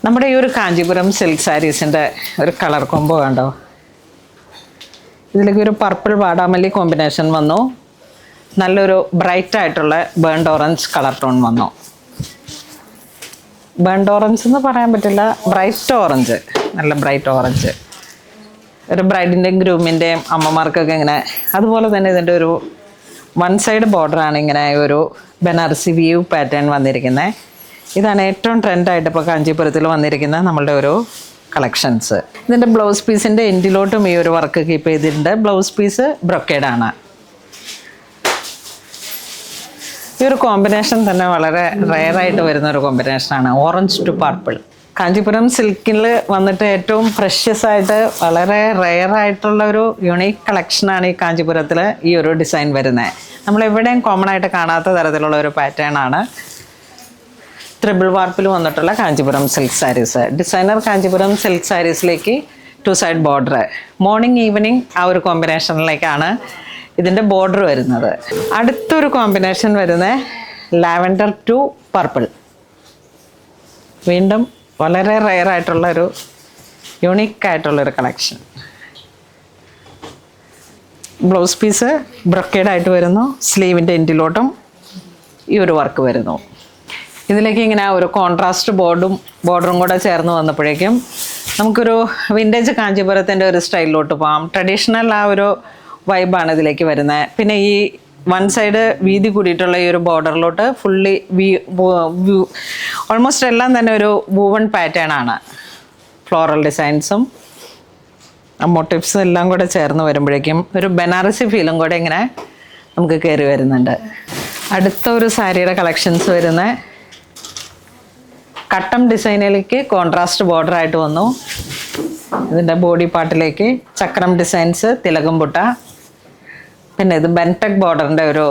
നമ്മുടെ ഈ ഒരു കാഞ്ചീപുരം സിൽക്ക് സാരീസിൻ്റെ ഒരു കളർ കോംബോ കണ്ടോ. ഇതിലേക്ക് ഒരു പർപ്പിൾ വാടാമല്ലി കോമ്പിനേഷൻ വന്നു. നല്ലൊരു ബ്രൈറ്റ് ആയിട്ടുള്ള ബേൺഡ് ഓറഞ്ച് കളർ ടോൺ വന്നു. ബേൺഡ് ഓറഞ്ച് എന്ന് പറയാൻ പറ്റില്ല, ബ്രൈറ്റ് ഓറഞ്ച്, നല്ല ബ്രൈറ്റ് ഓറഞ്ച്. ഒരു ബ്രൈഡിൻ്റെയും ഗ്രൂമിൻ്റെയും അമ്മമാർക്കൊക്കെ ഇങ്ങനെ. അതുപോലെ തന്നെ ഇതിൻ്റെ ഒരു വൺ സൈഡ് ബോർഡറാണ് ഇങ്ങനെ ഒരു ബനാറസി വ്യൂ പാറ്റേൺ വന്നിരിക്കുന്നത്. ഇതാണ് ഏറ്റവും ട്രെൻഡായിട്ട് ഇപ്പോൾ കാഞ്ചീപുരത്തിൽ വന്നിരിക്കുന്ന നമ്മളുടെ ഒരു കളക്ഷൻസ്. ഇതിൻ്റെ ബ്ലൗസ് പീസിൻ്റെ എൻഡിലോട്ടും ഈ ഒരു വർക്ക് കീപ്പ് ചെയ്തിട്ടുണ്ട്. ബ്ലൗസ് പീസ് ബ്രൊക്കേഡാണ്. ഈ ഒരു കോമ്പിനേഷൻ തന്നെ വളരെ റെയറായിട്ട് വരുന്ന ഒരു കോമ്പിനേഷനാണ്, ഓറഞ്ച് ടു പർപ്പിൾ. കാഞ്ചീപുരം സിൽക്കിൽ വന്നിട്ട് ഏറ്റവും പ്രഷ്യസ് ആയിട്ട് വളരെ റെയറായിട്ടുള്ള ഒരു യുണീക്ക് കളക്ഷനാണ് ഈ കാഞ്ചീപുരത്തിൽ ഈ ഒരു ഡിസൈൻ വരുന്നത്. നമ്മളെവിടെയും കോമൺ ആയിട്ട് കാണാത്ത തരത്തിലുള്ള ഒരു പാറ്റേൺ ആണ്. ത്രിബിൾ വാർപ്പിൽ വന്നിട്ടുള്ള Kanchipuram silk saris. Designer Kanchipuram silk സാരീസിലേക്ക് 2 സൈഡ് ബോർഡർ, മോർണിംഗ് ഈവനിങ് ആ ഒരു കോമ്പിനേഷനിലേക്കാണ് ഇതിൻ്റെ ബോർഡർ വരുന്നത്. അടുത്തൊരു കോമ്പിനേഷൻ വരുന്നത് ലാവൻഡർ ടു പർപ്പിൾ. വീണ്ടും വളരെ റെയറായിട്ടുള്ളൊരു യുണീക്കായിട്ടുള്ളൊരു കളക്ഷൻ. ബ്ലൗസ് പീസ് ബ്രൊക്കേഡായിട്ട് വരുന്നു. സ്ലീവിൻ്റെ എൻഡിലോട്ടും ഈ ഒരു വർക്ക് വരുന്നു. ഇതിലേക്ക് ഇങ്ങനെ ഒരു കോൺട്രാസ്റ്റ് ബോർഡറും കൂടെ ചേർന്ന് വന്നപ്പോഴേക്കും നമുക്കൊരു വിൻറ്റേജ് കാഞ്ചീപുരത്തിൻ്റെ ഒരു സ്റ്റൈലിലോട്ട് പോകാം. ട്രഡീഷണൽ ആ ഒരു വൈബാണ് ഇതിലേക്ക് വരുന്നത്. പിന്നെ ഈ വൺ സൈഡ് വീതി കൂടിയിട്ടുള്ള ഈ ഒരു ബോർഡറിലോട്ട് ഫുള്ളി ഓൾമോസ്റ്റ് എല്ലാം തന്നെ ഒരു വൂവൺ പാറ്റേൺ ആണ്. ഫ്ലോറൽ ഡിസൈൻസും മോട്ടീവ്സും എല്ലാം കൂടെ ചേർന്ന് വരുമ്പോഴേക്കും ഒരു ബനാറസി ഫീലും കൂടെ ഇങ്ങനെ നമുക്ക് കയറി വരുന്നുണ്ട്. അടുത്ത ഒരു സാരിയുടെ കളക്ഷൻസ് വരുന്ന കട്ടം ഡിസൈനിലേക്ക് കോൺട്രാസ്റ്റ് ബോർഡറായിട്ട് വന്നു. ഇതിൻ്റെ ബോഡി പാർട്ടിലേക്ക് ചക്രം ഡിസൈൻസ്, തിലകം ബുട്ട. പിന്നെ ഇത് ബെൻടെക് ബോർഡറിൻ്റെ ഒരു,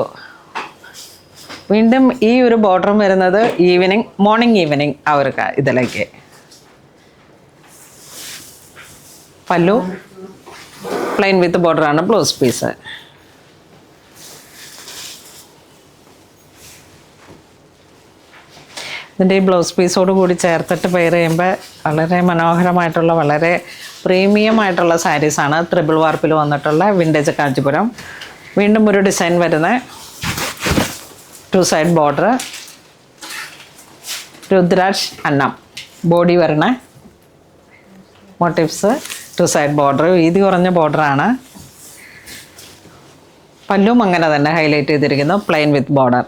വീണ്ടും ഈ ഒരു ബോർഡറും വരുന്നത് മോർണിംഗ് ഈവനിങ് ആ ഒരു ഇതിലേക്ക്. പല്ലു പ്ലെയിൻ വിത്ത് ബോർഡറാണ് ബ്ലൗസ് പീസ്. ഇതിൻ്റെ ഈ ബ്ലൗസ് പീസോട് കൂടി ചേർത്തിട്ട് പെയർ ചെയ്യുമ്പോൾ വളരെ മനോഹരമായിട്ടുള്ള വളരെ പ്രീമിയം ആയിട്ടുള്ള സാരീസാണ് ത്രിബിൾ വാർപ്പിൽ വന്നിട്ടുള്ള വിൻറ്റേജ് കാഞ്ചീപുരം. വീണ്ടും ഒരു ഡിസൈൻ വരുന്ന 2 സൈഡ് ബോർഡർ, രുദ്രാക്ഷ് അന്നം ബോഡി വരണ മോട്ടീവ്സ്, 2 സൈഡ് ബോർഡർ, വീതി കുറഞ്ഞ ബോർഡറാണ്. പല്ലും അങ്ങനെ തന്നെ ഹൈലൈറ്റ് ചെയ്തിരിക്കുന്നു, പ്ലെയിൻ വിത്ത് ബോർഡർ.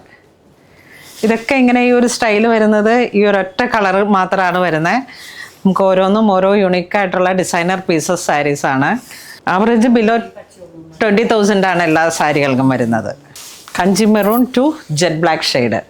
ഇതൊക്കെ ഇങ്ങനെ ഈ ഒരു സ്റ്റൈൽ വരുന്നത് ഈ ഒരൊറ്റ കളർ മാത്രമാണ് വരുന്നത്. നമുക്ക് ഓരോന്നും ഓരോ യുണീക്കായിട്ടുള്ള ഡിസൈനർ പീസസ് സാരീസാണ്. ആവറേജ് ബിലോ 20,000 ആണ് എല്ലാ സാരികൾക്കും വരുന്നത്. Kanchi maroon to jet black shade.